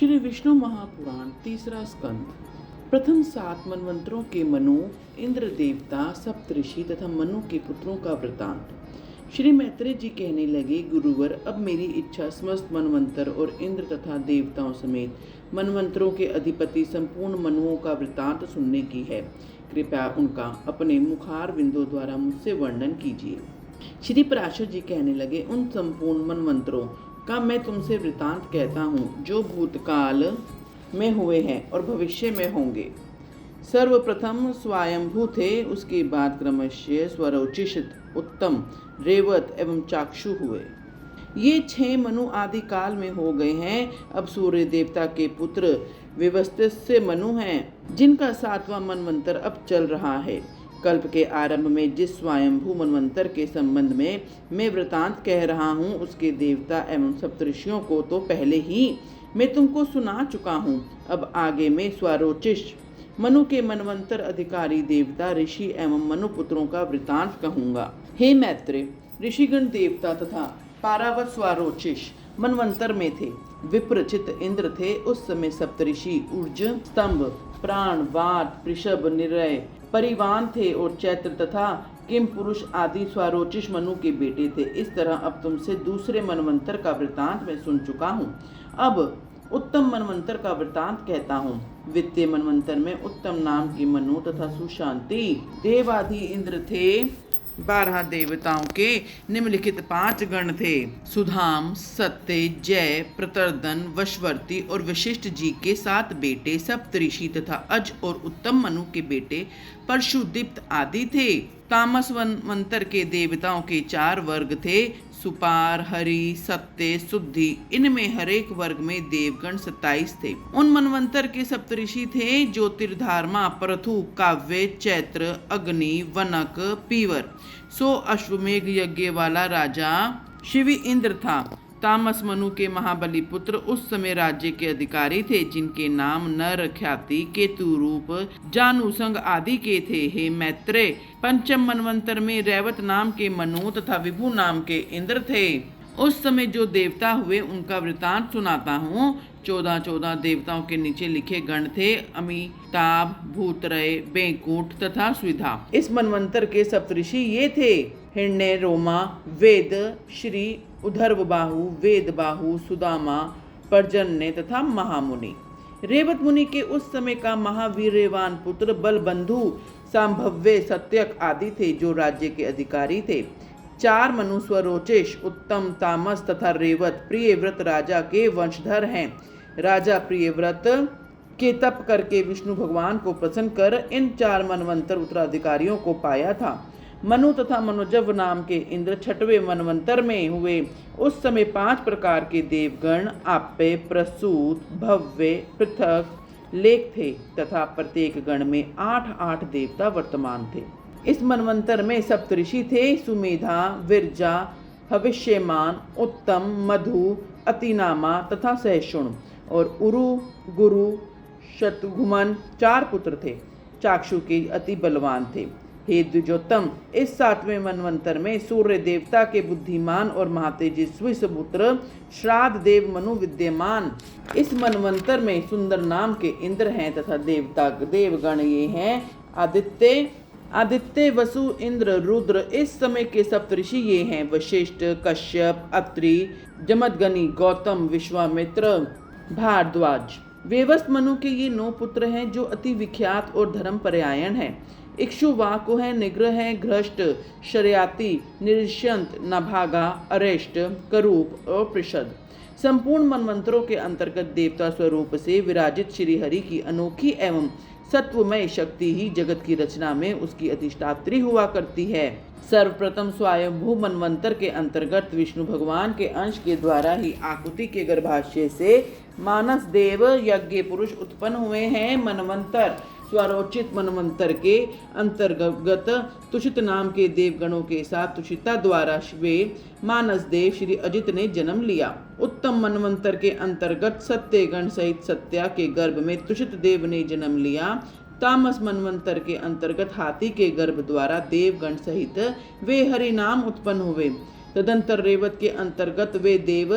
श्री विष्णु महापुराण तीसरा स्कंद। प्रथम 7 मनवंतरों के मनु, इंद्र देवता, सप्तऋषि तथा मनु के पुत्रों का वृतांत। श्री मैत्रेय जी कहने लगे, गुरुवर, अब मेरी इच्छा समस्त मनवंतर और इंद्र तथा देवताओं समेत मनवंतरों के अधिपति संपूर्ण मनुओं का वृतांत सुनने की है। कृपया उनका अपने मुखार बिंदु द्वारा मुझसे वर्णन कीजिए। श्री पराशर जी कहने लगे, उन संपूर्ण मनवंतरों का मैं तुमसे वृतांत कहता हूँ जो भूतकाल में हुए हैं और भविष्य में होंगे। सर्वप्रथम स्वयंभू थे, उसके बाद क्रमशः स्वरोचिषित, उत्तम, रेवत एवं चाक्षु हुए। ये 6 मनु आदि काल में हो गए हैं। अब सूर्य देवता के पुत्र विवस्तित से मनु हैं, जिनका 7वां मनवंतर अब चल रहा है। कल्प के आरंभ में जिस स्वयंभू मनवंतर के संबंध में मैं वृतांत कह रहा हूँ, उसके देवता एवं सप्तऋषियों को तो पहले ही मैं तुमको सुना चुका हूँ। अब आगे मैं स्वरोचिष मनु के मनवंतर अधिकारी देवता, ऋषि एवं मनु पुत्रों का वृतांत कहूँगा। हे मैत्रेय, ऋषिगण देवता तथा पारावत स्वरोचिष मनवंतर में थे। विप्रचित इंद्र थे। उस समय सप्तऋषि ऊर्ज, स्तंभ, प्राण, वात, वृषभ, निरय, परिवान थे और चैत्र तथा किम पुरुष आदि स्वरोचिष मनु के बेटे थे। इस तरह अब तुमसे दूसरे मनवंतर का वृतांत मैं सुन चुका हूँ। अब उत्तम मनवंतर का वृतांत कहता हूँ। वित्तीय मनवंतर में उत्तम नाम की मनु तथा सुशांति देवादि इंद्र थे। 12 देवताओं के निम्नलिखित 5 गण थे। सुधाम, सत्य, जय, प्रतर्दन, वशवर्ती और वशिष्ठ जी के 7 बेटे, सप्तऋषि तथा अज और उत्तम मनु के बेटे परशुदीप्त आदि थे। तामस मनवंतर के देवताओं के 4 वर्ग थे, सुपार, हरि, सत्य, शुद्धि। इनमें हर एक वर्ग में देवगण 27 थे। उन मनवंतर के सप्तऋषि थे ज्योतिर्धारमा, परथु, काव्य, चैत्र, अग्नि, वनक, पीवर। सो अश्वमेघ यज्ञ वाला राजा शिवी इंद्र था। तामस मनु के महाबली पुत्र उस समय राज्य के अधिकारी थे, जिनके नाम नर, ख्याति, केतुरूप, जानुसंग आदि के थे। हे मैत्रेय, पंचम मनवंतर में रैवत नाम के मनु तथा विभु नाम के इंद्र थे। उस समय जो देवता हुए उनका वृतांत सुनाता हूँ। 14 देवताओं के नीचे लिखे गण थे, अमिताभ, भूतरय, बेंकुट तथा स्विधा। इस मनवंतर के सप्तऋषि ये थे, हिरण्य, रोमा, वेद, श्री, उधर्वबाहु, वेदबाहु, सुदामा, पर्जन्य तथा महामुनि। रेवत मुनि के उस समय का महावीर्यवान पुत्र बलबंधु, सांभव्य, सत्यक आदि थे, जो राज्य के अधिकारी थे। 4 मनु स्वरोचिष, उत्तम, तामस तथा रेवत प्रियव्रत राजा के वंशधर हैं। राजा प्रियव्रत के तप करके विष्णु भगवान को प्रसन्न कर इन 4 मनवंतर उत्तराधिकारियों को पाया था। मनु तथा मनोजव नाम के इंद्र 6वें मनवंतर में हुए। उस समय 5 प्रकार के देवगण आप्य, प्रसूत, भव्य, पृथक, लेख थे तथा प्रत्येक गण में 8 देवता वर्तमान थे। इस मनवंतर में सप्तऋषि थे, सुमेधा, विरजा, भविष्यमान, उत्तम, मधु, अतिनामा तथा सहिष्णु। और उरु, गुरु, शतघुमन 4 पुत्र थे। चाक्षु के अति बलवान थे। हे द्विजोत्तम, इस 7वें मनवंतर में सूर्य देवता के बुद्धिमान और महातेजस्वी सुपुत्र श्राद्ध देव मनु विद्यमान। इस मनवंतर में सुंदर नाम के इंद्र हैं तथा देवगण ये हैं, आदित्य, वसु, इंद्र, रुद्र। इस समय के सप्तऋषि ये हैं, वशिष्ठ, कश्यप, अत्रि, जमदग्नि, गौतम, विश्वामित्र, भारद्वाज। वेवस्त मनु के ये 9 पुत्र हैं, जो अति विख्यात और धर्म पर्यायण हैं। इक्ष्वाकु है, निग्रह है, घृष्ट, शर्याति, निरिष्यंत, नभागा, अरेष्ट, करूप और पृषद। संपूर्ण मनवंतरों के अंतर्गत देवता स्वरूप से विराजित श्री हरि की अनोखी एवं सत्वमय शक्ति ही जगत की रचना में उसकी अधिष्ठात्री हुआ करती है। सर्वप्रथम स्वयंभू मनवंतर के अंतर्गत विष्णु भगवान के अंश के द्वारा ही आकुति के गर्भाशय से मानस देव यज्ञ पुरुष उत्पन्न हुए हैं। मनवंतर स्वरोचित मनवंतर के अंतर्गत तुषित नाम के देवगणों के साथ तुषिता द्वारा वे मानस देव श्री अजित ने जन्म लिया। उत्तम मनवंतर के अंतर्गत सत्यगण सहित सत्या के गर्भ में तुषित देव ने जन्म लिया। तामस मनवंतर के अंतर्गत हाथी के गर्भ द्वारा देवगण सहित वे हरि नाम उत्पन्न हुए। तदंतर रेवत के अंतर्गत वे देव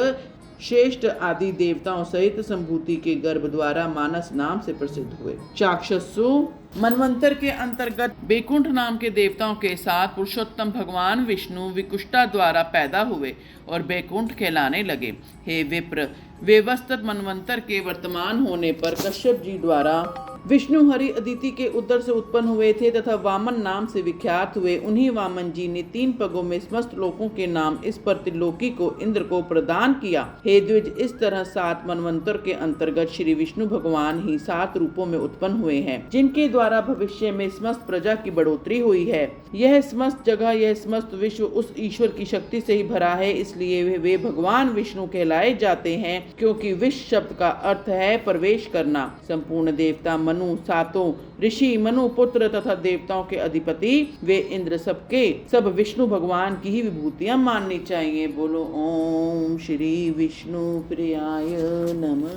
श्रेष्ठ आदि देवताओं सहित संभूति के गर्भ द्वारा मानस नाम से प्रसिद्ध हुए। चाक्षुषु मनवंतर के अंतर्गत बैकुंठ नाम के देवताओं के साथ पुरुषोत्तम भगवान विष्णु विकुष्टा द्वारा पैदा हुए और बैकुंठ कहलाने लगे। हे विप्र, वेवस्त मनवंतर के वर्तमान होने पर कश्यप जी द्वारा विष्णु हरि अदिति के उदर से उत्पन्न हुए थे तथा वामन नाम से विख्यात हुए। उन्हीं वामन जी ने 3 पगों में समस्त लोकों के नाम इस पर त्रिलोकी को इंद्र को प्रदान किया। हे द्विज, इस तरह 7 मनवंतर के अंतर्गत श्री विष्णु भगवान ही 7 रूपों में उत्पन्न हुए हैं, जिनके द्वारा भविष्य में समस्त प्रजा की बढ़ोतरी हुई है। यह समस्त जगह, यह समस्त विश्व उस ईश्वर की शक्ति से ही भरा है, इसलिए वे भगवान विष्णु कहलाए जाते हैं, क्योंकि विश्व शब्द का अर्थ है प्रवेश करना। संपूर्ण देवता मनु, 7 ऋषि, मनु पुत्र तथा देवताओं के अधिपति वे इंद्र सब विष्णु भगवान की ही विभूतियां माननी चाहिए। बोलो ओम श्री विष्णु प्रियाय नमः।